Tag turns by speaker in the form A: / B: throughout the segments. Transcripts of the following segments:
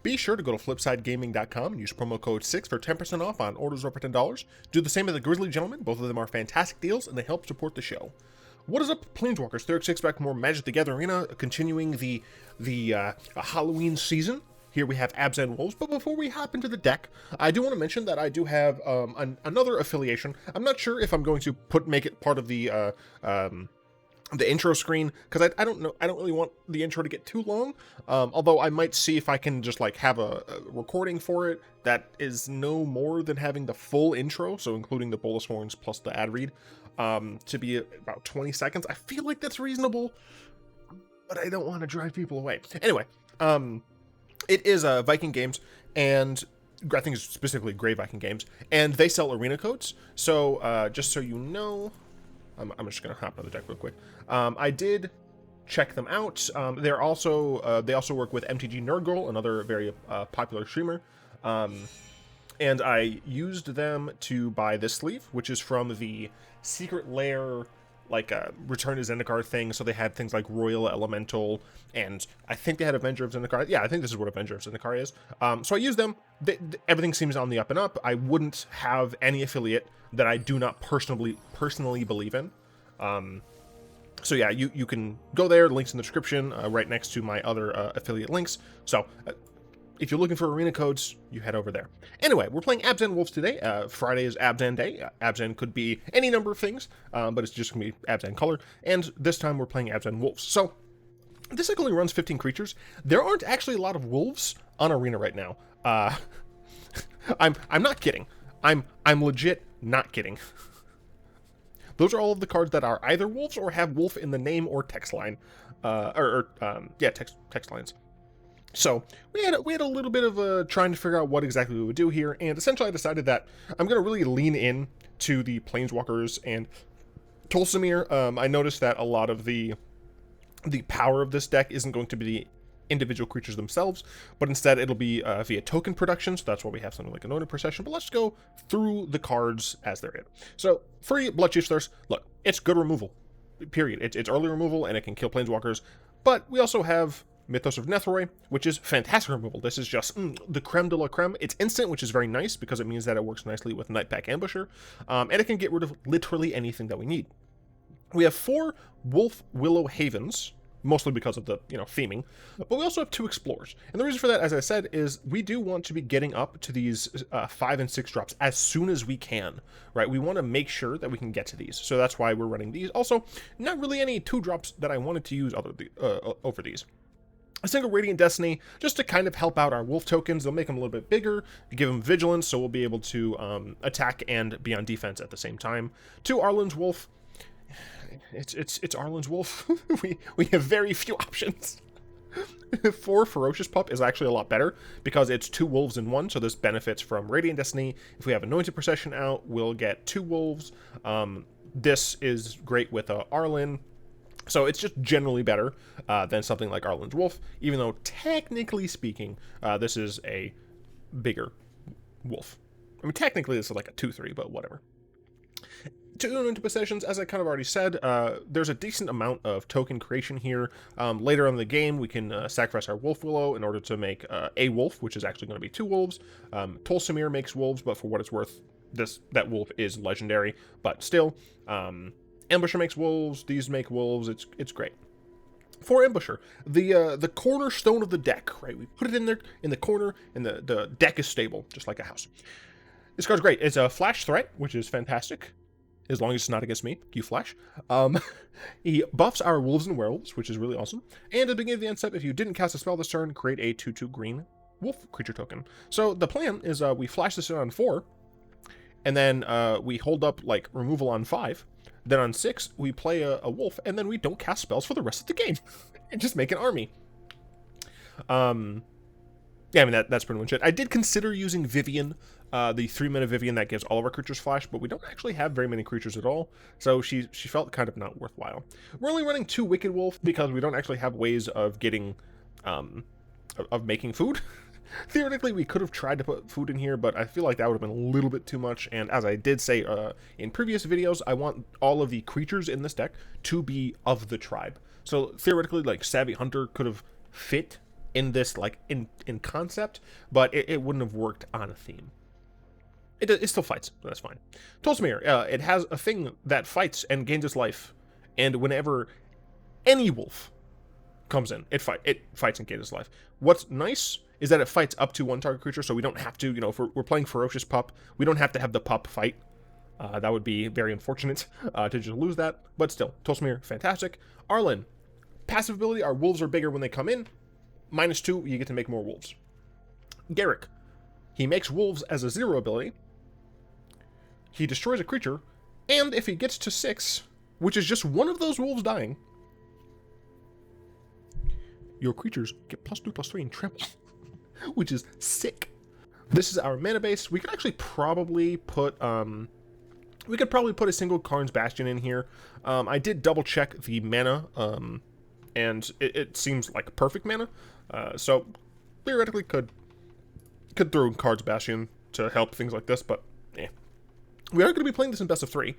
A: Be sure to go to flipsidegaming.com and use promo code 6 for 10% off on orders over $10. Do the same as the Grizzly Gentlemen. Both of them are fantastic deals, and they help support the show. What is up, Planeswalkers? 36 back more Magic the Gathering Arena, continuing the Halloween season. Here we have ABZAN Wolves, but before we hop into the deck, I do want to mention that I do have another affiliation. I'm not sure if I'm going to make it part of the intro screen, because I don't know, I don't really want the intro to get too long, although I might see if I can just like have a recording for it that is no more than having the full intro, so including the bolus horns plus the ad read, to be about 20 seconds. I feel like that's reasonable, but I don't want to drive people away. Anyway, it is Viking Games, and I think it's specifically Grey Viking Games, and they sell arena codes. So just so you know, I'm just gonna hop on the deck real quick. I did check them out. They also work with MTG Nerd Girl, another very popular streamer, and I used them to buy this sleeve, which is from the Secret Lair, like Return to Zendikar thing. So they had things like Royal Elemental, and I think they had Avenger of Zendikar. Yeah, I think this is what Avenger of Zendikar is. So I used them. Everything seems on the up and up. I wouldn't have any affiliate that I do not personally believe in. So yeah, you can go there. Links in the description, right next to my other affiliate links. So if you're looking for arena codes, you head over there. Anyway, we're playing ABZAN Wolves today. Friday is ABZAN Day. ABZAN could be any number of things, but it's just going to be ABZAN color. And this time we're playing ABZAN Wolves. So this deck only runs 15 creatures. There aren't actually a lot of wolves on arena right now. I'm not kidding. I'm legit not kidding. Those are all of the cards that are either wolves or have wolf in the name or text line, text lines. So we had a little bit of trying to figure out what exactly we would do here, and essentially I decided that I'm going to really lean in to the Planeswalkers and Tolsimir. I noticed that a lot of the power of this deck isn't going to be the individual creatures themselves, but instead it'll be via token production. So that's why we have something like Anointed Procession. But let's go through the cards as they're in. So for Bloodchief Thirst, look, it's good removal, period. It's early removal and it can kill Planeswalkers, but we also have Mythos of Nethroi, which is fantastic removal. This is just the creme de la creme. It's instant, which is very nice because it means that it works nicely with Nightpack Ambusher, and it can get rid of literally anything that we need. We have 4 Wolfwillow Havens, mostly because of the, theming, but we also have 2 Explorers. And the reason for that, as I said, is we do want to be getting up to these 5 and 6 drops as soon as we can, right? We want to make sure that we can get to these. So that's why we're running these. Also, not really any 2 drops that I wanted to use over these. A single Radiant Destiny, just to kind of help out our wolf tokens. They'll make them a little bit bigger, give them vigilance, so we'll be able to attack and be on defense at the same time. 2 Arlinn's Wolf. It's Arlinn's Wolf. we have very few options. 4 Ferocious Pup is actually a lot better because it's 2 wolves in 1, so this benefits from Radiant Destiny. If we have Anointed Procession out, we'll get 2 wolves. This is great with Arlinn. So it's just generally better than something like Arlinn's Wolf, even though technically speaking, this is a bigger wolf. I mean, technically this is like a 2/3, but whatever. 2 Anointed Processions, as I kind of already said, there's a decent amount of token creation here. Later on in the game, we can sacrifice our Wolfwillow in order to make a wolf, which is actually going to be 2 wolves. Tolsimir makes wolves, but for what it's worth, that wolf is legendary, but still. Ambusher makes wolves, these make wolves, it's great. For Ambusher, the cornerstone of the deck, right? We put it in there in the corner, and the deck is stable, just like a house. This card's great. It's a flash threat, which is fantastic, as long as it's not against me. You flash. He buffs our wolves and werewolves, which is really awesome. And at the beginning of the end step, if you didn't cast a spell this turn, create a 2/2 green wolf creature token. So the plan is we flash this in on 4, and then we hold up like removal on 5. Then on 6, we play a wolf, and then we don't cast spells for the rest of the game. And just make an army. Yeah, I mean, that's pretty much it. I did consider using Vivian, the 3-mana Vivian that gives all of our creatures flash, but we don't actually have very many creatures at all, so she felt kind of not worthwhile. We're only running 2 Wicked Wolf because we don't actually have ways of getting, of making food. Theoretically, we could have tried to put food in here, but I feel like that would have been a little bit too much. And as I did say in previous videos, I want all of the creatures in this deck to be of the tribe. So theoretically, like Savvy Hunter could have fit in this, like, in concept, but it wouldn't have worked on a theme. It still fights, so that's fine. Tolsimir, it has a thing that fights and gains its life, and whenever any wolf comes in, it fights and gains its life. What's nice is that it fights up to one target creature, so we don't have to, you know, if we're playing Ferocious Pup, we don't have to have the pup fight. That would be very unfortunate to just lose that, but still, Tolsimir, fantastic. Arlinn, passive ability, our wolves are bigger when they come in. -2, you get to make more wolves. Garruk, he makes wolves as a 0 ability. He destroys a creature, and if he gets to 6, which is just one of those wolves dying, your creatures get +2/+3 and trample, which is sick. This is our mana base. We could actually probably put a single Karn's Bastion in here. I did double check the mana, and it seems like perfect mana. So theoretically could throw Karn's Bastion to help things like this, but yeah. We are going to be playing this in best of 3.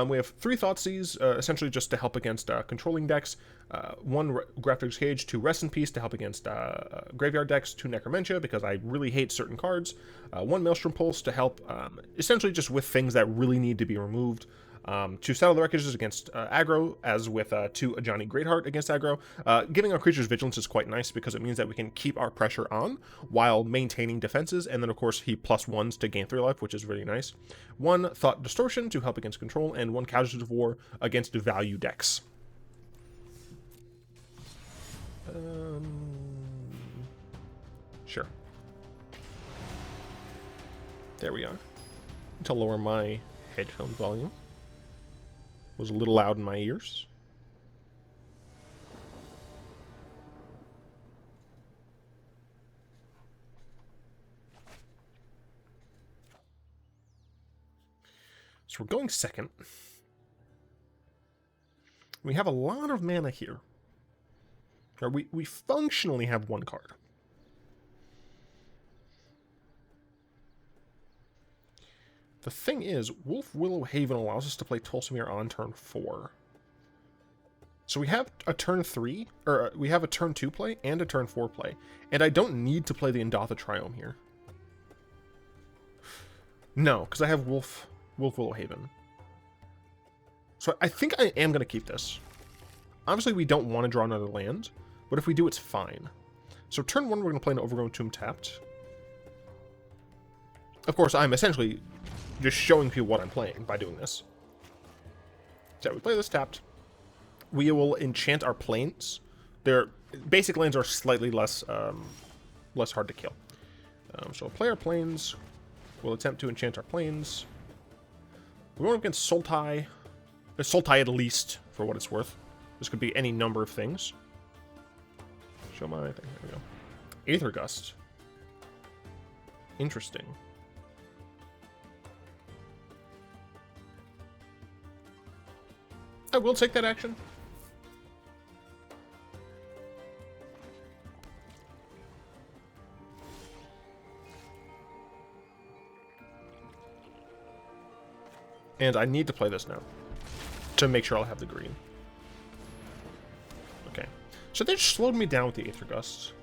A: We have 3 Thoughtseize, essentially just to help against controlling decks, 1 Grafdigger's Cage, 2 Rest in Peace to help against graveyard decks, 2 Necromentia because I really hate certain cards, 1 Maelstrom Pulse to help essentially just with things that really need to be removed, 2 Settle the Wreckage against aggro, as with 2 Ajani Greathearted against aggro. Giving our creatures vigilance is quite nice because it means that we can keep our pressure on while maintaining defenses, and then of course he +1s to gain 3 life, which is really nice. 1 Thought Distortion to help against control, and 1 Casualties of War against value decks. Sure. There we are. To lower my headphone volume. Was a little loud in my ears. So we're going second. We have a lot of mana here. Or we functionally have 1 card. The thing is, Wolfwillow Haven allows us to play Tolsimir on turn 4. So we have a turn 3, or we have a turn 2 play and a turn 4 play. And I don't need to play the Indatha Triome here. No, because I have Wolfwillow Haven. So I think I am going to keep this. Obviously, we don't want to draw another land, but if we do, it's fine. So turn 1, we're going to play an Overgrown Tomb tapped. Of course, I'm essentially just showing people what I'm playing by doing this. So we play this tapped. We will enchant our plains. Their basic lands are slightly less hard to kill. So we'll play our plains. We'll attempt to enchant our plains. We're going up against Sultai. Sultai at least, for what it's worth. This could be any number of things. Show my thing. There we go. Aether Gust. Interesting. I will take that action. And I need to play this now to make sure I'll have the green. Okay. So they just slowed me down with the Aether Gust.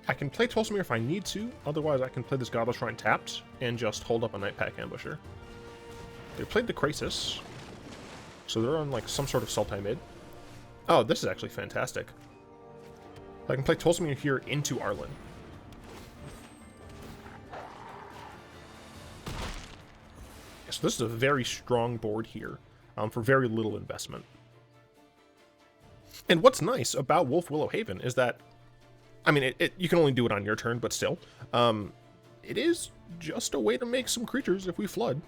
A: I can play Tolsimir if I need to. Otherwise, I can play this Godless Shrine tapped and just hold up a Nightpack Ambusher. They played the Krasis. So they're on like some sort of Sultai mid. Oh, this is actually fantastic. I can play Tolsimir here into Arlinn. So this is a very strong board here for very little investment. And what's nice about Wolfwillow Haven is that, I mean, you can only do it on your turn, but still, it is just a way to make some creatures if we flood.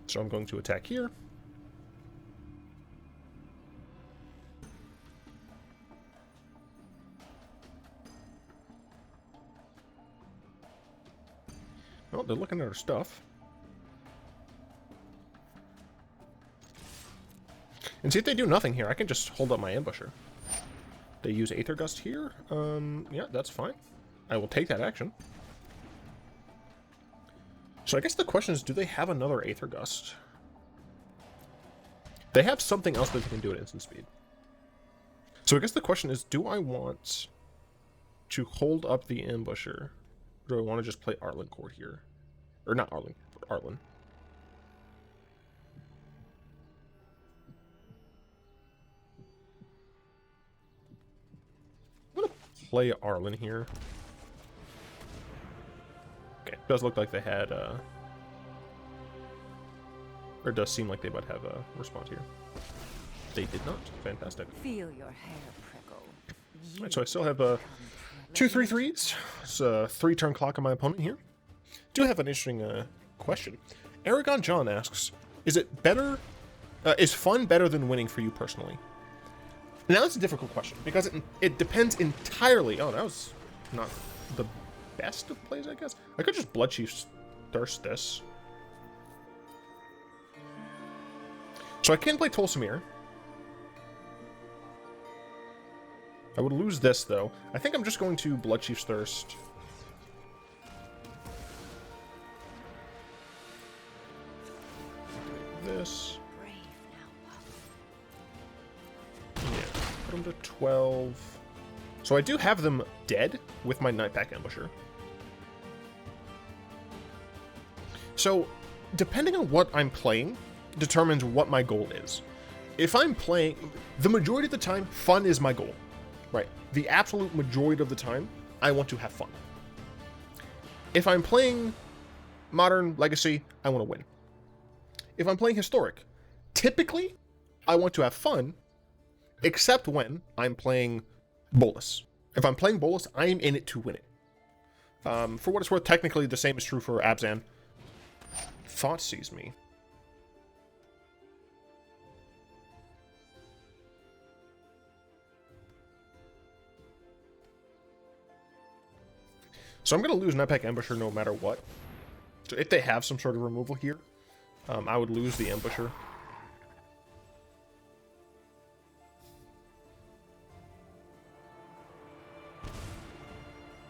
A: So I'm going to attack here. Oh, they're looking at our stuff. And see, if they do nothing here, I can just hold up my Ambusher. They use Aether Gust here. Yeah, that's fine. I will take that action. So I guess the question is, do they have another Aether Gust? They have something else that they can do at instant speed. So I guess the question is, do I want to hold up the Ambusher? Or do I want to just play Arlinn Court here? Or not Arlinn, but Arlinn. I'm going to play Arlinn here. Okay, does look like they had, or it does seem like they might have a response here. They did not. Fantastic.
B: Feel your hair prickle.
A: Right, so I still have 2 3/3s. It's a 3-turn clock on my opponent here. Do have an interesting question. Aragon John asks, is it better? Is fun better than winning for you personally? Now that's a difficult question because it depends entirely. Oh, that was not the best of plays, I guess. I could just Bloodchief Thirst this. So I can play Tolsimir. I would lose this, though. I think I'm just going to Bloodchief's Thirst. This. Yeah, put them to 12. So I do have them dead with my Nightpack Ambusher. So, depending on what I'm playing, determines what my goal is. If I'm playing, the majority of the time, fun is my goal. Right. The absolute majority of the time, I want to have fun. If I'm playing Modern, Legacy, I want to win. If I'm playing Historic, typically, I want to have fun, except when I'm playing Bolas. If I'm playing Bolas, I am in it to win it. For what it's worth, technically the same is true for ABZAN. Thoughtseize me. So I'm going to lose Nightpack Ambusher no matter what. So if they have some sort of removal here, I would lose the Ambusher.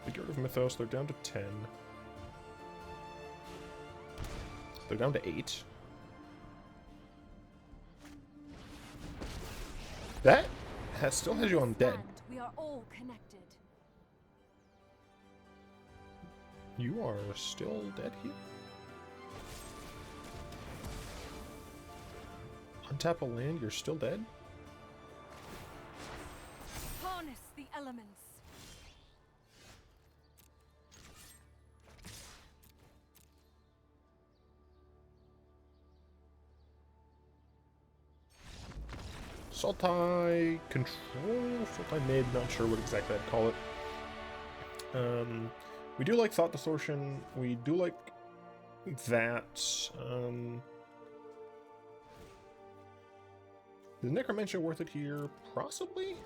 A: They get rid of Mythos, they're down to 10. They're down to 8. That still has you on dead.
B: We are all connected.
A: You are still dead here? Untap a land, you're still dead?
B: Harness the elements.
A: Sultai Control? Sultai Mid, not sure what exactly I'd call it. We do like Thought Distortion. We do like that. Is Necromentia worth it here? Possibly?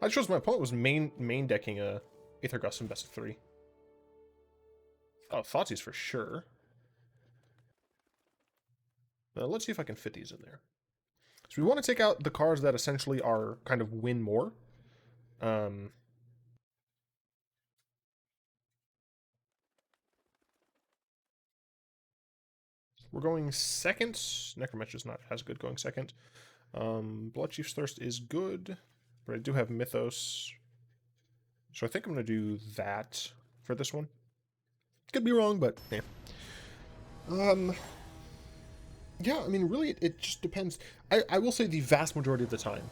A: I chose my opponent was main decking a Aether Gust in best of 3. Oh, Thoughtseize for sure. Now, let's see if I can fit these in there. So we want to take out the cards that essentially are kind of win more. We're going second. Necromentia's not as good going second. Bloodchief's Thirst is good, but I do have Mythos. So I think I'm going to do that for this one. Could be wrong, but yeah. Yeah, I mean, really, it just depends. I will say the vast majority of the time,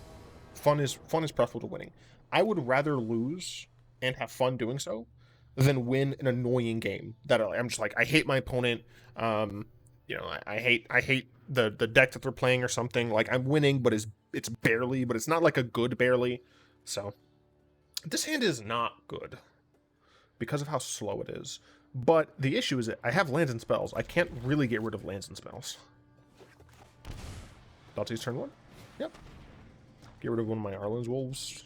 A: fun is preferable to winning. I would rather lose and have fun doing so than win an annoying game that I'm just like, I hate my opponent. You know, I hate the deck that they're playing or something. Like, I'm winning, but it's barely, but it's not like a good barely. So this hand is not good because of how slow it is. But the issue is that I have lands and spells. I can't really get rid of lands and spells. Thoughtseize turn 1? Yep. Get rid of one of my Arlinn's Wolves.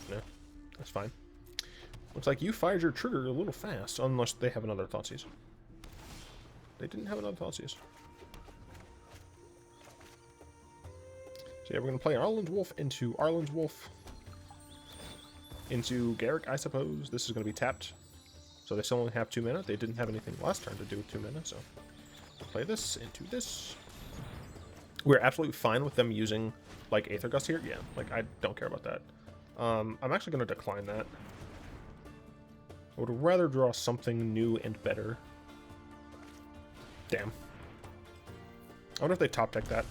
A: Yeah, that's fine. Looks like you fired your trigger a little fast, unless they have another Thoughtseize. They didn't have another Thoughtseize. So yeah, we're going to play Arlinn's Wolf into Arlinn's Wolf. Into Garruk, I suppose. This is going to be tapped. So they still only have 2 mana. They didn't have anything last turn to do with 2 mana, so we'll play this into this. We're absolutely fine with them using, like, Aether Gust here. Yeah, like, I don't care about that. I'm actually going to decline that. I would rather draw something new and better. Damn. I wonder if they top deck that.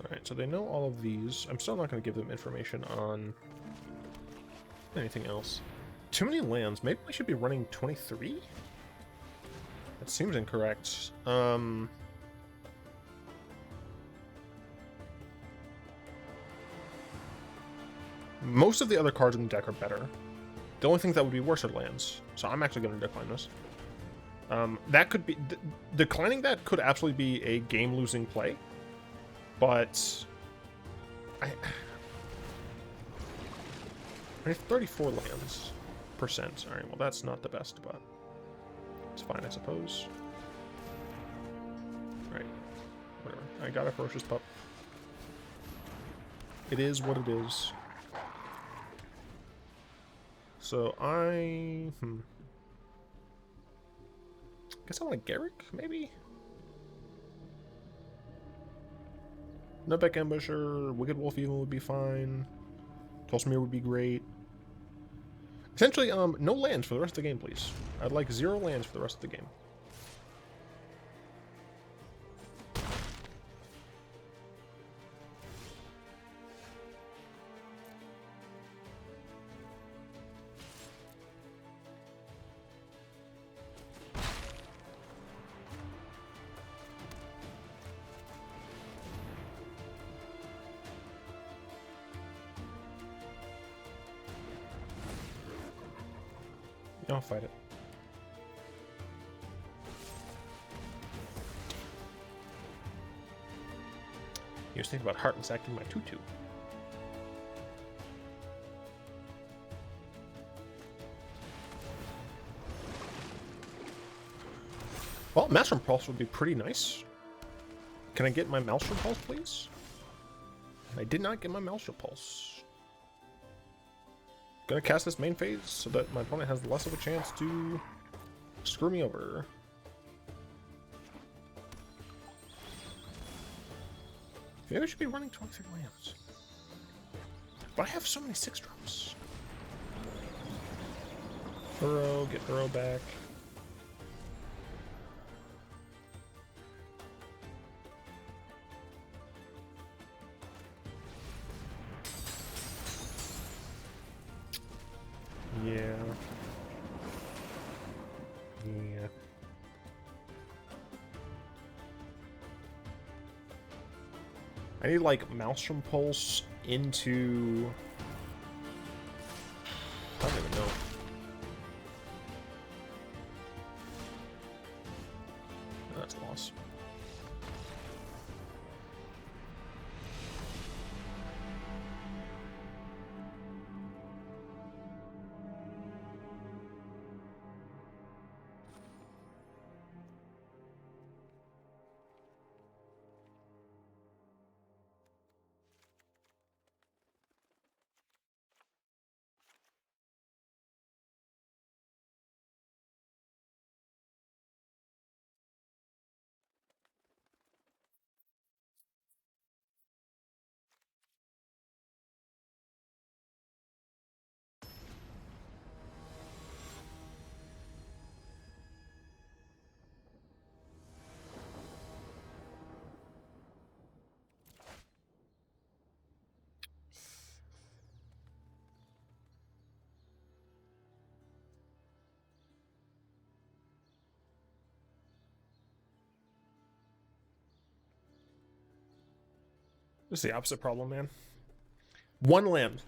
A: Alright, so they know all of these. I'm still not going to give them information on anything else. Too many lands. Maybe we should be running 23? That seems incorrect. Most of the other cards in the deck are better. The only thing that would be worse are lands. So I'm actually going to decline this. That could be... declining that could absolutely be a game-losing play. But... I have 34 lands. Percent. Alright, well that's not the best, but... it's fine, I suppose. Alright. Whatever. I got a Ferocious Pup. It is what it is. So I... guess I want a Garruk, maybe? Nightpack Ambusher, Wicked Wolf Haven would be fine. Tolsimir would be great. Essentially, no lands for the rest of the game, please. I'd like 0 lands for the rest of the game. I'll fight it. He was thinking about Heartless acting my 2/2. Well, Maelstrom Pulse would be pretty nice. Can I get my Maelstrom Pulse, please? I did not get my Maelstrom Pulse. Gonna cast this main phase so that my opponent has less of a chance to screw me over. Maybe I should be running 23 lands. But I have so many 6-drops. Burrow, get Burrow back. Yeah. I need, like, Maelstrom Pulse into... I don't even know. No, that's a loss. This is the opposite problem, man. 1 land.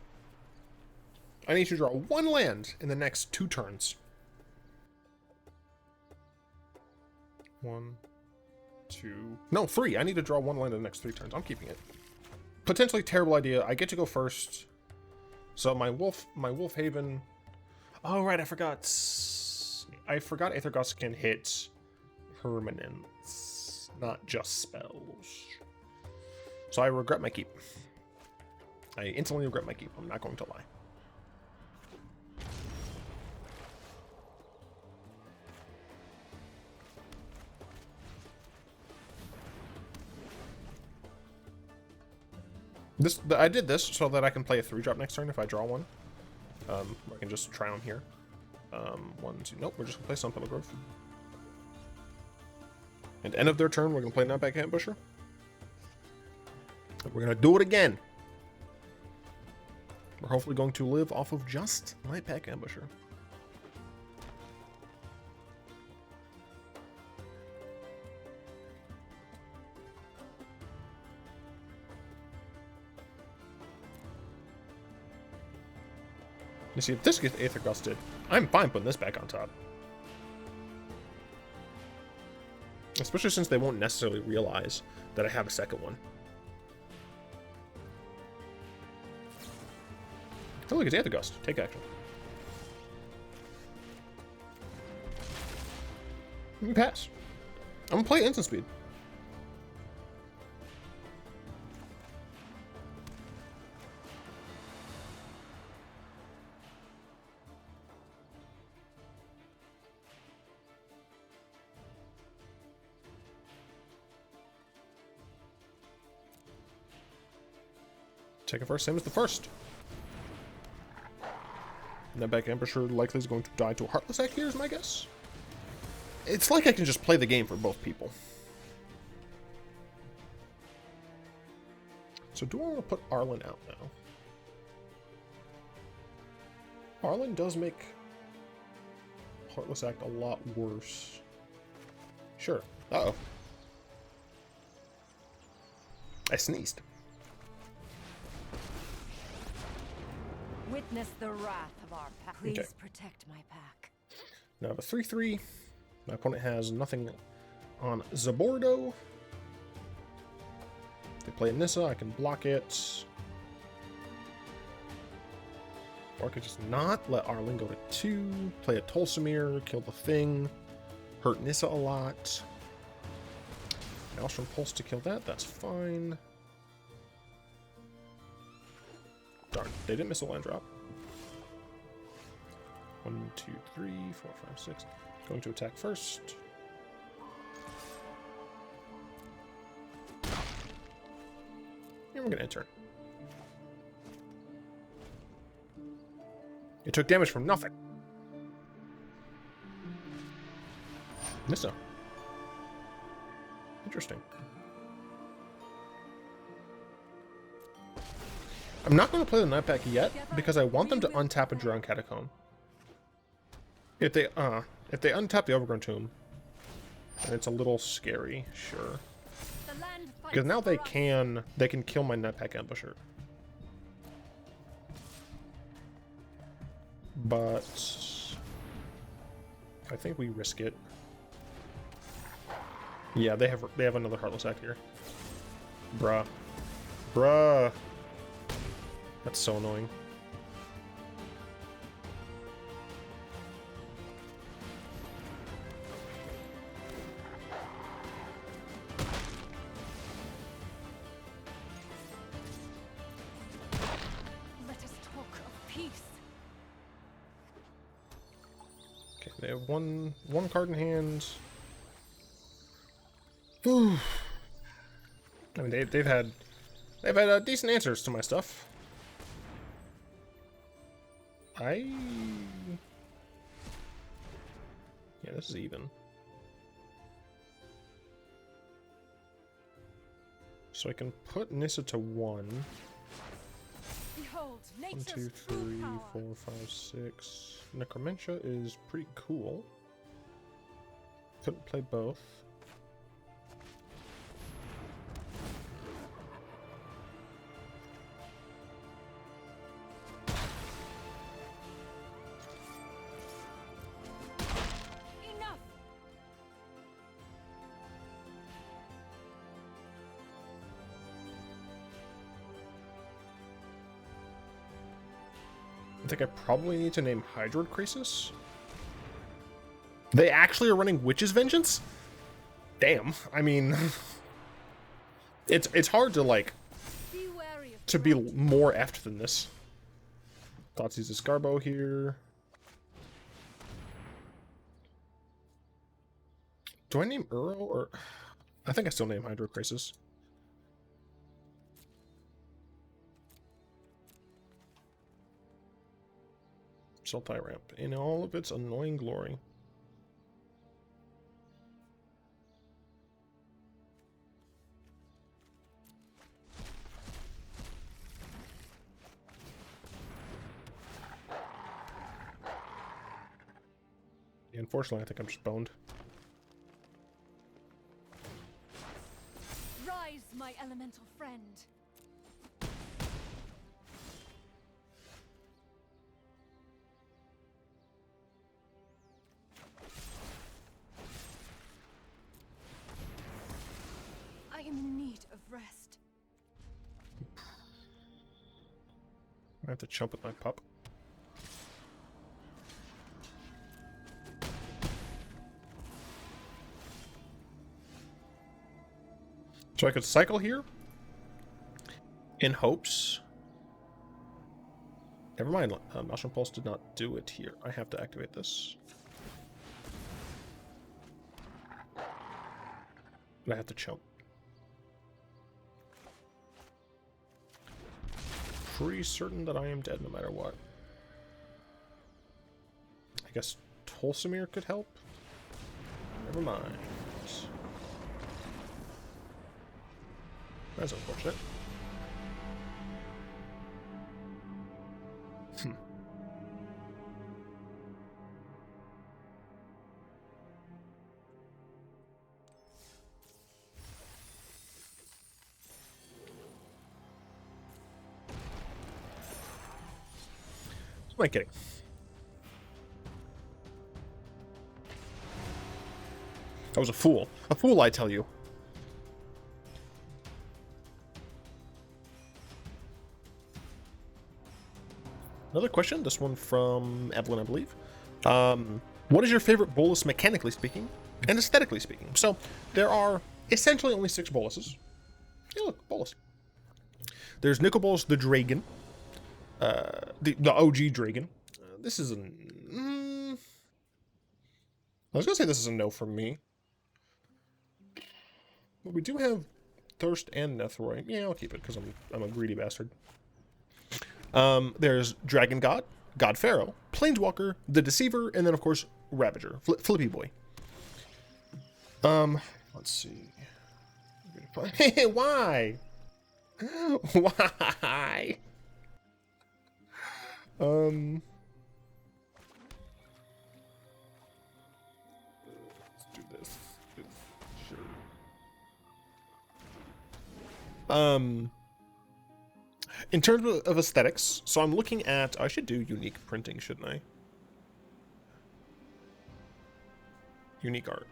A: I need to draw 1 land in the next 2 turns. 1, 2... No, 3. I need to draw 1 land in the next 3 turns. I'm keeping it. Potentially terrible idea. I get to go first. So my Wolf Haven... Oh, right, I forgot. I forgot Aether Gust can hit permanents, not just spells. So I regret my keep. I instantly regret my keep. I'm not going to lie. I did this so that I can play a 3-drop next turn if I draw one. I can just try them here. 1, 2. Nope, we're just gonna play Sunpetal Grove. At the end of their turn, we're gonna play Nightpack Ambusher. We're gonna do it again. We're hopefully going to live off of just Nightpack Ambusher. You see, if this gets Aether Gusted, I'm fine putting this back on top. Especially since they won't necessarily realize that I have a second one. Oh, look, it's Aether Gust. Take action. Let me pass. I'm gonna play instant speed. Take it first, same as the first. Nightpack Ambusher likely is going to die to a Heartless Act here, is my guess. It's like I can just play the game for both people. So do I want to put Arlinn out now? Arlinn does make Heartless Act a lot worse. Sure. Uh-oh. I sneezed.
B: Witness the wrath of our pack. Please
A: Okay.
B: protect my pack.
A: Now I have a 3/3. My opponent has nothing on Zabordo. They play Nissa, I can block it. Or I could just not let Arlinn go to 2, play a Tolsimir, kill the thing, hurt Nissa a lot. Maelstrom Pulse to kill that, that's fine. Darn, they didn't miss a land drop. 1, 2, 3, 4, 5, 6. Going to attack first. And we're gonna enter. It took damage from nothing. Nissa. Interesting. I'm not going to play the Nightpack yet because I want them to untap a Drowned Catacomb. If they untap the Overgrown Tomb, then it's a little scary, sure. Because now they can kill my Nightpack Ambusher. But I think we risk it. Yeah, they have another Heartless Act here. Bruh. Bruh. That's so annoying.
B: Let us talk of peace.
A: Okay, they have one card in hand. Whew. I mean, they've had decent answers to my stuff. Yeah, this is even. So I can put Nissa to 1.
B: Behold,
A: 1,
B: nature's
A: 2,
B: true
A: 3,
B: power.
A: 4, 5, 6. Necromentia is pretty cool. Couldn't play both.
B: Enough.
A: I think I probably need to name Hydroid Crisis. They actually are running Witch's Vengeance? Damn. I mean, it's hard to like
B: Be wary of
A: to be more effed than this. Thoughtseize is Garbo here. Do I name Uro or I think I still name Hydroid Crisis. Sultai ramp in all of its annoying glory. Unfortunately, I think I'm just boned.
B: Rise, my elemental friend. I am in need of rest.
A: I have to chump with my pup. So I could cycle here in hopes. Never mind. Maelstrom Pulse did not do it here. I have to activate this. And I have to chump. Pretty certain that I am dead no matter what. I guess Tolsimir could help? Never mind. That's unfortunate. Who am I kidding? I was a fool. A fool, I tell you. Another question, this one from Evelyn, I believe. What is your favorite bolus mechanically speaking and aesthetically speaking? So there are essentially only 6 boluses. Hey, look, bolus. There's Nicobolus the Dragon, the OG Dragon. This is an. I was gonna say this is a no from me, but we do have Thirst and Nethroi. Yeah, I'll keep it because I'm a greedy bastard. There's Dragon God, God Pharaoh, Planeswalker, the Deceiver, and then of course Ravager, Flippy Boy. Let's see. Hey, why? Why? Let's do this. Sure. In terms of aesthetics, so I'm looking at... I should do unique printing, shouldn't I? Unique art.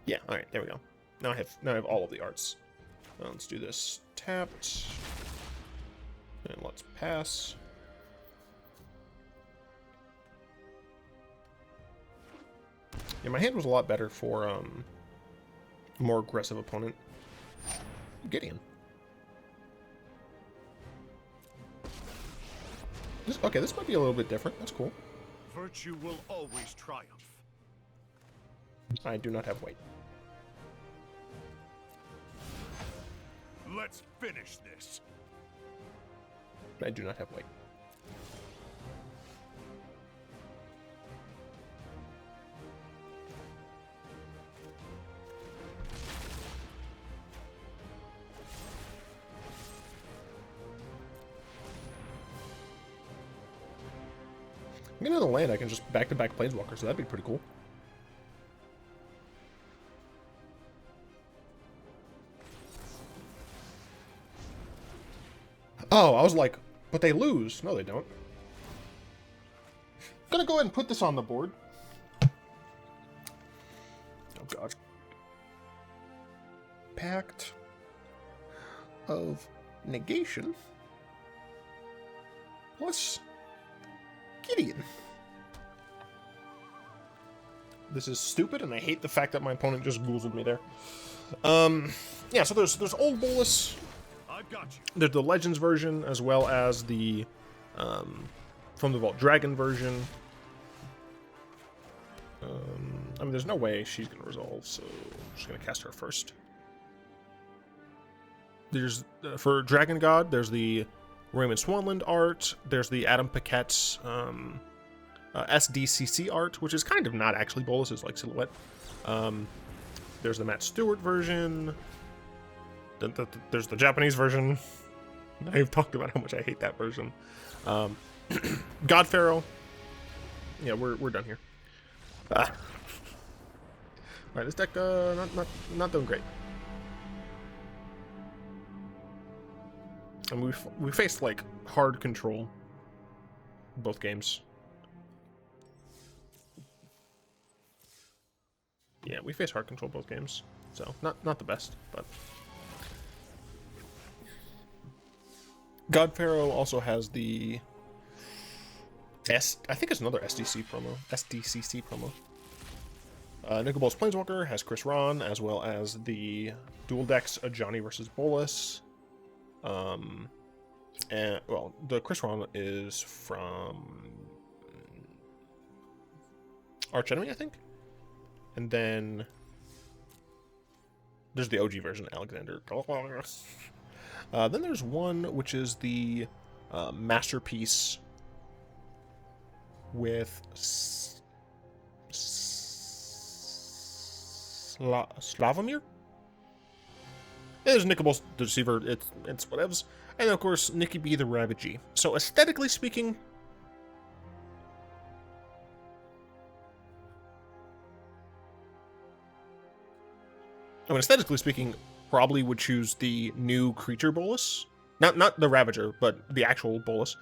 A: Yeah, alright, there we go. Now I have all of the arts. Let's do this. Tapped. And let's pass. Yeah, my hand was a lot better for a more aggressive opponent. Gideon. Okay, this might be a little bit different. That's cool.
C: Virtue will always triumph.
A: I do not have white.
C: Let's finish this.
A: I do not have white. I'm gonna the land, I can just back-to-back Planeswalker, so that'd be pretty cool. Oh, I was like, but they lose. No, they don't. I'm gonna go ahead and put this on the board. Oh, God. Pact of Negation plus Gideon. This is stupid, and I hate the fact that my opponent just goozled me there. Yeah, so there's Old Bolus.
C: I've got you.
A: There's the Legends version, as well as the From the Vault Dragon version. I mean, there's no way she's gonna resolve, so I'm just gonna cast her first. There's for Dragon God, there's the Raymond Swanland art. There's the Adam Paquette's SDCC art, which is kind of not actually Bolas, it's like silhouette. There's the Matt Stewart version. There's the Japanese version. I've talked about how much I hate that version. God Pharaoh. Yeah, we're done here. Alright, this deck not doing great. And we faced like hard control both games. Yeah, we faced hard control both games. So not the best, but God Pharaoh also has the I think it's another SDCC promo. Nicol Bolas Planeswalker has Chris Ron, as well as the dual decks Ajani versus Bolas. And well, the Chris Ron is from Arch Enemy, I think. And then there's the OG version, Alexander. Then there's one which is the Masterpiece with Slavomir? There's Nicol Bolas the Deceiver, it's whatevs. And of course, Nikki B the Ravagey. So aesthetically speaking, probably would choose the new creature Bolas. Not the Ravager, but the actual Bolas.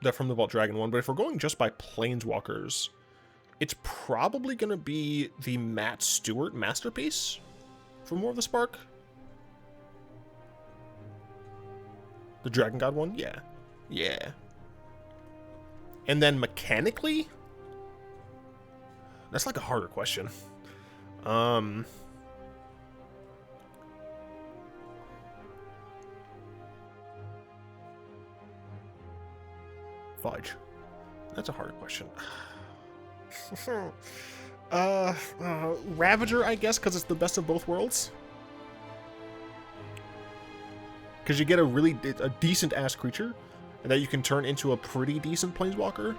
A: The from the Vault Dragon one. But if we're going just by Planeswalkers, it's probably going to be the Matt Stewart Masterpiece from War of the Spark. The Dragon God one? Yeah. Yeah. And then mechanically? That's like a harder question. Fudge. That's a hard question. Ravager, I guess, because it's the best of both worlds. Because you get a decent ass creature, and that you can turn into a pretty decent Planeswalker.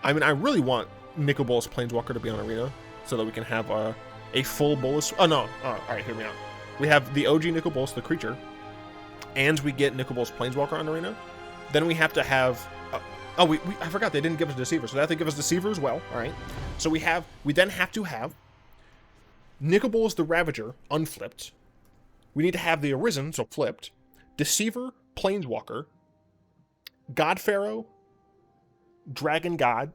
A: I mean, I really want Nicol Bolas Planeswalker to be on Arena, so that we can have a full Bolas. Oh no! Alright, hear me out. We have the OG Nicol Bolas, the creature, and we get Nicol Bolas Planeswalker on Arena. Then we have to have. I forgot they didn't give us Deceiver, so they have to give us Deceiver as well. All right. So we then have to have Nicol Bolas the Ravager unflipped. We need to have the Arisen, so flipped. Deceiver, Planeswalker, God Pharaoh, Dragon God,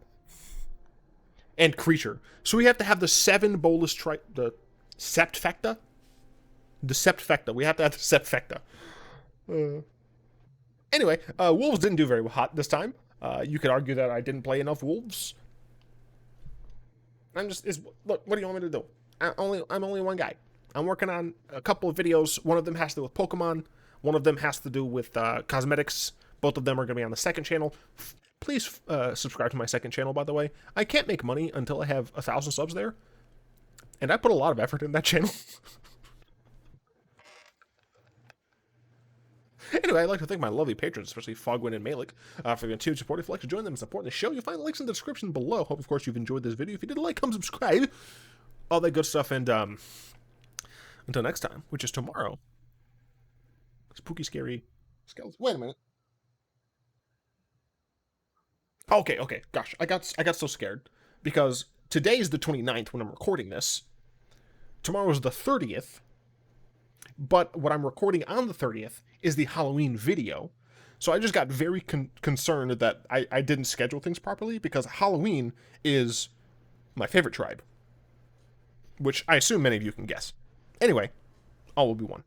A: and creature. So we have to have the 7 Bolas the Septfecta. The Septfecta. We have to have the Septfecta. Anyway, Wolves didn't do very hot this time. You could argue that I didn't play enough Wolves. Look, what do you want me to do? I'm only one guy. I'm working on a couple of videos. One of them has to do with Pokemon. One of them has to do with cosmetics. Both of them are going to be on the second channel. Please subscribe to my second channel, by the way. I can't make money until I have 1,000 subs there. And I put a lot of effort in that channel. Anyway, I'd like to thank my lovely patrons, especially Fogwin and Malik, for the continued support. If you'd like to join them and support the show, you'll find the links in the description below. Hope, of course, you've enjoyed this video. If you did, like, comment, subscribe, all that good stuff. And until next time, which is tomorrow. Spooky, scary skeletons. Wait a minute. Okay. Gosh, I got so scared because today's the 29th when I'm recording this. Tomorrow's the 30th. But what I'm recording on the 30th is the Halloween video. So I just got very concerned that I didn't schedule things properly because Halloween is my favorite tribe. Which I assume many of you can guess. Anyway, all will be one.